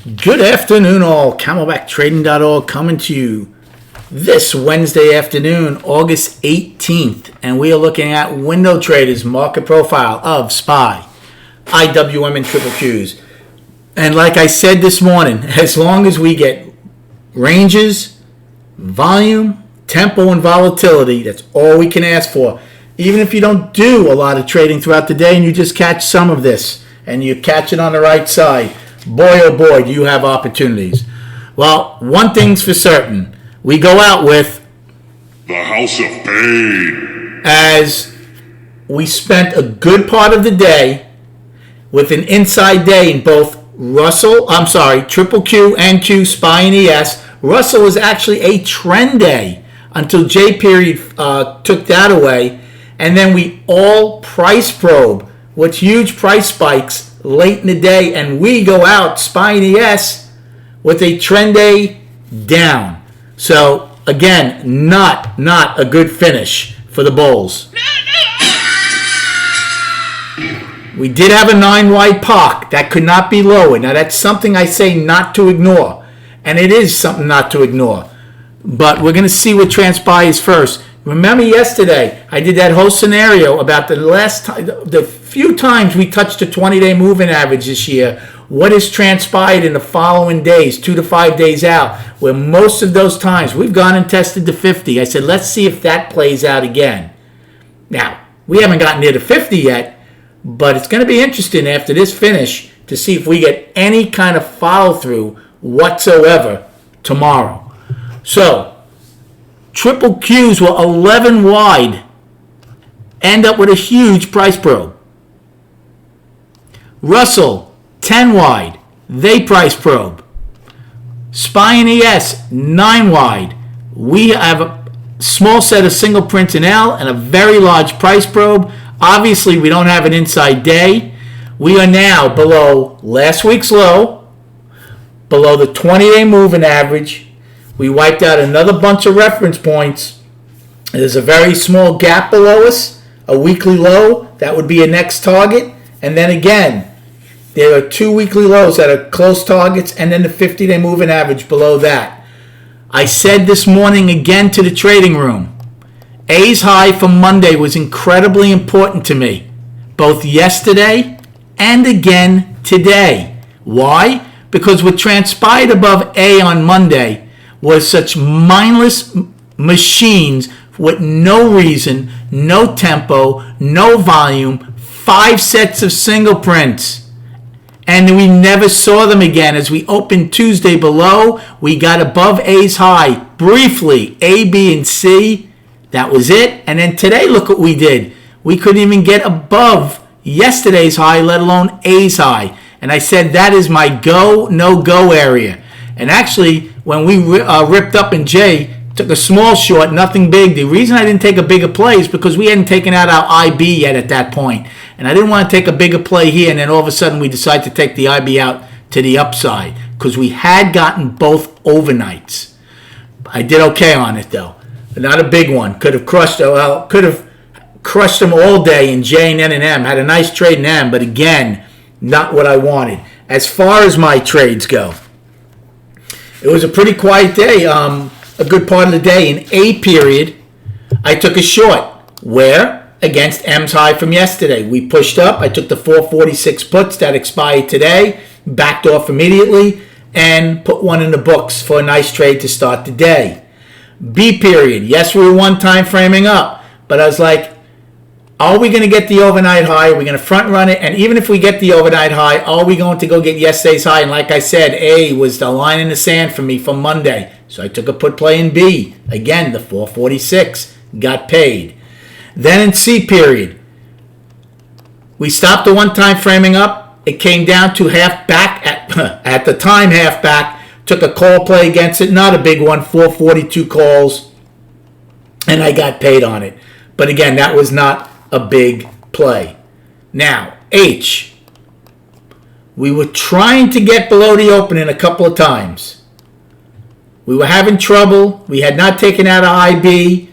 Good afternoon, all. CamelbackTrading.org coming to you this Wednesday afternoon, August 18th. And we are looking at Window Traders market profile of SPY, IWM, and Triple Qs. And like I said this morning, as long as we get ranges, volume, tempo, and volatility, that's all we can ask for. Even if you don't do a lot of trading throughout the day and you just catch some of this and you catch it on the right side, boy, oh boy, do you have opportunities. Well, one thing's for certain. We go out with the House of Pain, as we spent a good part of the day with an inside day in both Triple Q and Q, SPY and ES. Russell was actually a trend day until J period took that away. And then we all price probe with huge price spikes late in the day, and we go out, SPY and ES, with a trend day down. So, again, not a good finish for the bulls. We did have a 9-wide POC. That could not be lower. Now, that's something I say not to ignore, and it is something not to ignore. But we're going to see what transpires first. Remember yesterday, I did that whole scenario about the few times we touched the 20-day moving average this year, what has transpired in the following days, 2 to 5 days out, where most of those times we've gone and tested the 50. I said, let's see if that plays out again. Now, we haven't gotten near the 50 yet, but it's going to be interesting after this finish to see if we get any kind of follow-through whatsoever tomorrow. So, Triple Qs were 11 wide, end up with a huge price probe. Russell, 10 wide, they price probe. SPY and ES, 9 wide. We have a small set of single prints in L and a very large price probe. Obviously, we don't have an inside day. We are now below last week's low, below the 20-day moving average. We wiped out another bunch of reference points. There's a very small gap below us, a weekly low. That would be a next target. And then again, there are 2 weekly lows that are close targets, and then the 50-day moving average below that. I said this morning again to the trading room, A's high from Monday was incredibly important to me, both yesterday and again today. Why? Because what transpired above A on Monday was such mindless machines with no reason, no tempo, no volume, 5 sets of single prints. And we never saw them again. As we opened Tuesday below, we got above A's high briefly, A, B, and C. That was it. And then today, look what we did. We couldn't even get above yesterday's high, let alone A's high. And I said that is my go, no-go area. And actually, when we ripped up in J, took a small short, nothing big. The reason I didn't take a bigger play is because we hadn't taken out our IB yet at that point. And I didn't want to take a bigger play here, and then all of a sudden we decided to take the IB out to the upside because we had gotten both overnights. I did okay on it, though. But not a big one. Could have crushed them all day in J and N and M. Had a nice trade in M, but again, not what I wanted. As far as my trades go, it was a pretty quiet day. A good part of the day in A period, I took a short. Where? Against M's high from yesterday. We pushed up. I took the 446 puts that expired today, backed off immediately, and put one in the books for a nice trade to start the day. B period. Yes, we were one time framing up, but I was like, are we going to get the overnight high? Are we going to front run it? And even if we get the overnight high, are we going to go get yesterday's high? And like I said, A was the line in the sand for me from Monday. So I took a put play in B. Again, the 446 got paid. Then in C period, we stopped the one-time framing up. It came down to half back at the time half back. Took a call play against it. Not a big one, 442 calls. And I got paid on it. But again, that was not a big play. Now, H. We were trying to get below the opening a couple of times. We were having trouble. We had not taken out an IB.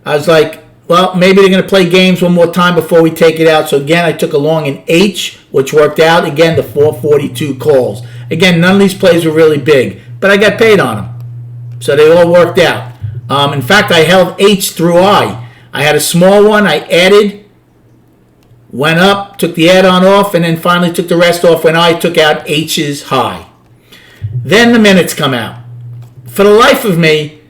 I was like, well, maybe they're going to play games one more time before we take it out. So again, I took a long in H, which worked out. Again, the 442 calls. Again, none of these plays were really big, but I got paid on them. So they all worked out. In fact, I held H through I. I had a small one. I added, went up, took the add-on off, and then finally took the rest off when I took out H's high. Then the minutes come out. For the life of me,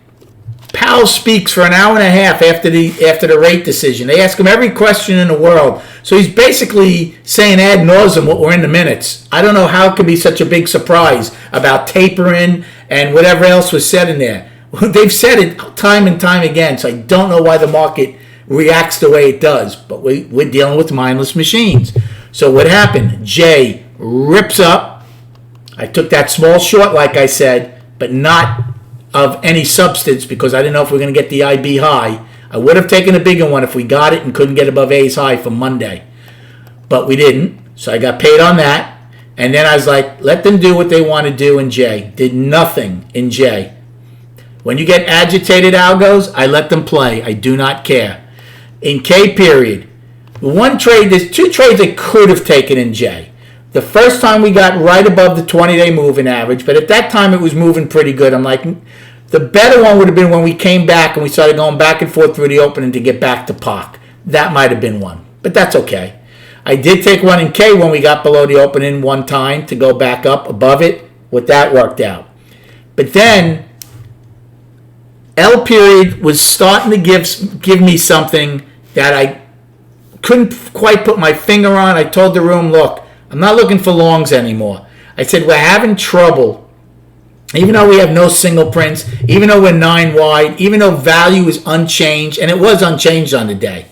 Powell speaks for an hour and a half after the rate decision. They ask him every question in the world. So he's basically saying ad nauseum what were in the minutes. I don't know how it could be such a big surprise about tapering and whatever else was said in there. They've said it time and time again, so I don't know why the market reacts the way it does. But we're dealing with mindless machines. So what happened? J rips up. I took that small short, like I said, but not of any substance because I didn't know if we were going to get the IB high. I would have taken a bigger one if we got it and couldn't get above A's high for Monday. But we didn't, so I got paid on that. And then I was like, let them do what they want to do in J. Did nothing in J. When you get agitated algos, I let them play. I do not care. In K period, one trade, there's two trades I could have taken in J. The first time we got right above the 20-day moving average, but at that time it was moving pretty good. I'm like, the better one would have been when we came back and we started going back and forth through the opening to get back to POC. That might have been one, but that's okay. I did take one in K when we got below the opening one time to go back up above it. What that worked out. But then L period was starting to give me something that I couldn't quite put my finger on. I told the room, look, I'm not looking for longs anymore. I said, we're having trouble. Even though we have no single prints, even though we're 9 wide, even though value is unchanged, and it was unchanged on the day.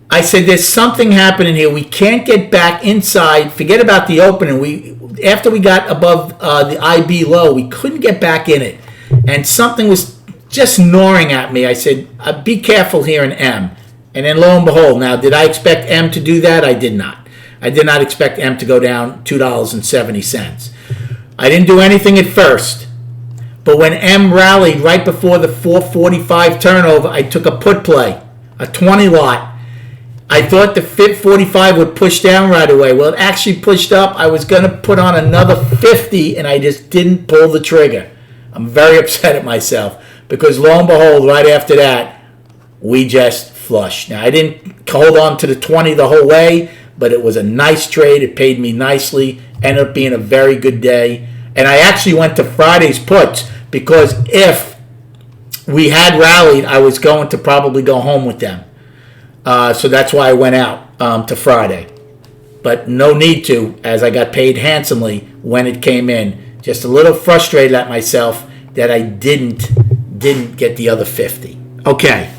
I said, there's something happening here. We can't get back inside. Forget about the opening. After we got above the IB low, we couldn't get back in it. And something was just gnawing at me. I said, be careful here in M. And then lo and behold, now, did I expect M to do that? I did not. I did not expect M to go down $2.70. I didn't do anything at first. But when M rallied right before the 445 turnover, I took a put play, a 20 lot. I thought the 45 would push down right away. Well, it actually pushed up. I was going to put on another 50, and I just didn't pull the trigger. I'm very upset at myself because lo and behold, right after that, we just flushed. Now, I didn't hold on to the 20 the whole way, but it was a nice trade. It paid me nicely. Ended up being a very good day. And I actually went to Friday's puts because if we had rallied, I was going to probably go home with them. So that's why I went out to Friday. But no need to, as I got paid handsomely when it came in. Just a little frustrated at myself that I didn't get the other 50. Okay,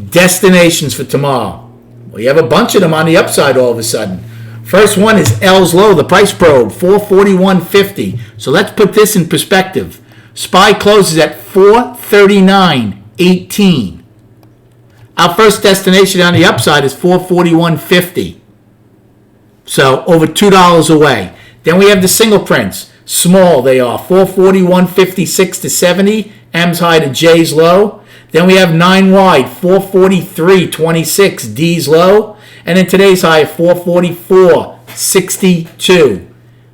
destinations for tomorrow. Well, you have a bunch of them on the upside all of a sudden. First one is L's low, the price probe, 441.50. So let's put this in perspective. SPY closes at 439.18. Our first destination on the upside is 441.50. So over $2 away. Then we have the single prints. Small they are, 441.56 to 70. M's high to J's low. Then we have 9 wide, 443.26. D's low. And then today's high at 444.62.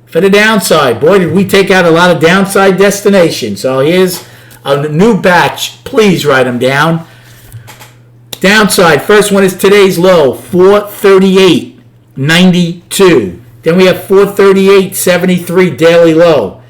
For the downside, boy, did we take out a lot of downside destinations. So here's a new batch. Please write them down. Downside, first one is today's low, 438.92. Then we have 438.73 daily low.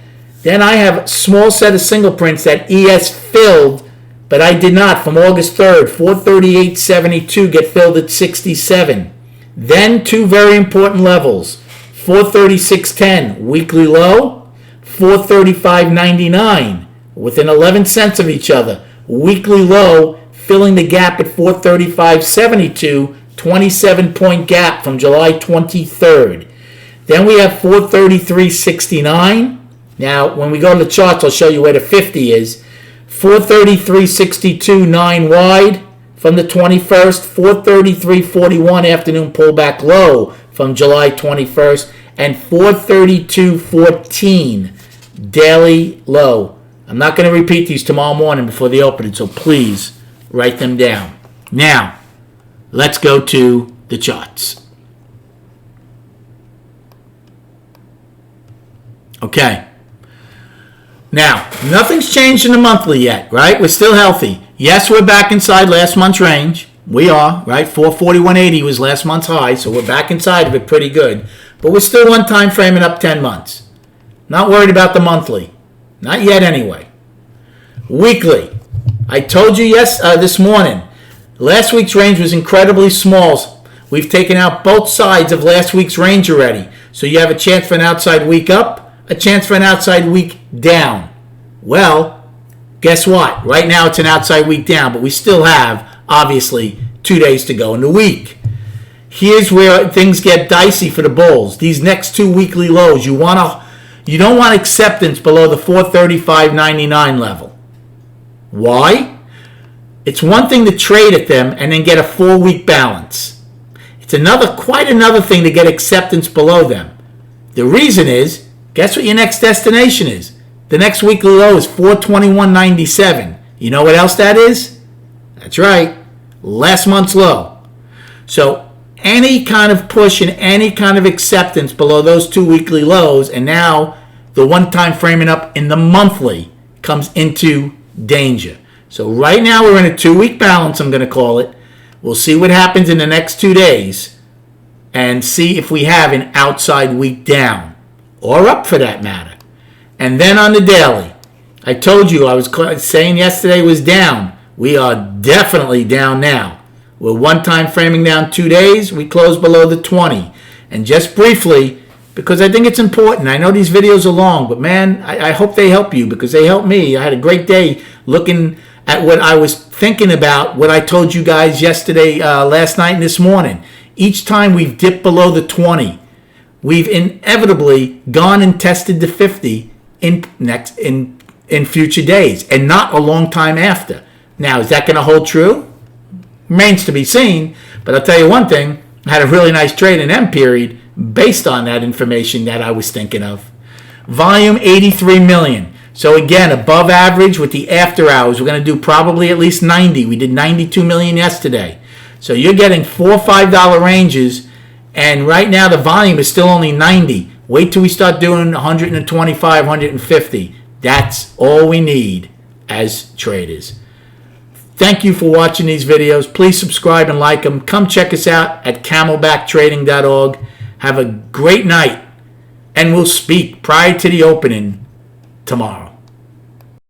Then I have a small set of single prints that ES filled, but I did not. From August 3rd, 438.72 get filled at 67. Then two very important levels, 436.10 weekly low, 435.99 within 11 cents of each other. Weekly low filling the gap at 435.72, 27-point gap from July 23rd. Then we have 433.69. Now, when we go to the charts, I'll show you where the 50 is. 433.62, 9 wide from the 21st. 433.41 afternoon pullback low from July 21st. And 432.14 daily low. I'm not going to repeat these tomorrow morning before the opening, so please write them down. Now, let's go to the charts. Okay. Now, nothing's changed in the monthly yet, right? We're still healthy. Yes, we're back inside last month's range. We are, right? 441.80 was last month's high, so we're back inside of it pretty good. But we're still one time framing up 10 months. Not worried about the monthly. Not yet anyway. Weekly. I told you this morning, last week's range was incredibly small. We've taken out both sides of last week's range already. So you have a chance for an outside week up, a chance for an outside week down. Well, guess what? Right now it's an outside week down, but we still have, obviously, 2 days to go in the week. Here's where things get dicey for the bulls. These next two weekly lows, you don't want acceptance below the 435.99 level. Why? It's one thing to trade at them and then get a 4-week balance. It's quite another thing to get acceptance below them. The reason is, guess what your next destination is? The next weekly low is 421.97. You know what else that is? That's right, last month's low. So any kind of push and any kind of acceptance below those two weekly lows, and now the one-time framing up in the monthly comes into danger. So right now we're in a 2-week balance, I'm going to call it. We'll see what happens in the next 2 days and see if we have an outside week down or up for that matter. And then on the daily, I told you I was saying yesterday was down. We are definitely down now. We're one-time framing down 2 days. We close below the 20. And just briefly, because I think it's important. I know these videos are long, but man, I hope they help you because they help me. I had a great day looking at what I was thinking about, what I told you guys yesterday, last night and this morning. Each time we've dipped below the 20, we've inevitably gone and tested the 50 in future days, and not a long time after. Now, is that going to hold true? Remains to be seen, but I'll tell you one thing, I had a really nice trade in M period based on that information that I was thinking of. Volume 83 million. So again, above average with the after hours. We're going to do probably at least 90. We did 92 million yesterday. So you're getting $4 or $5 ranges, and right now the volume is still only 90. Wait till we start doing 125, 150. That's all we need as traders. Thank you for watching these videos. Please subscribe and like them. Come check us out at camelbacktrading.org. Have a great night, and we'll speak prior to the opening tomorrow.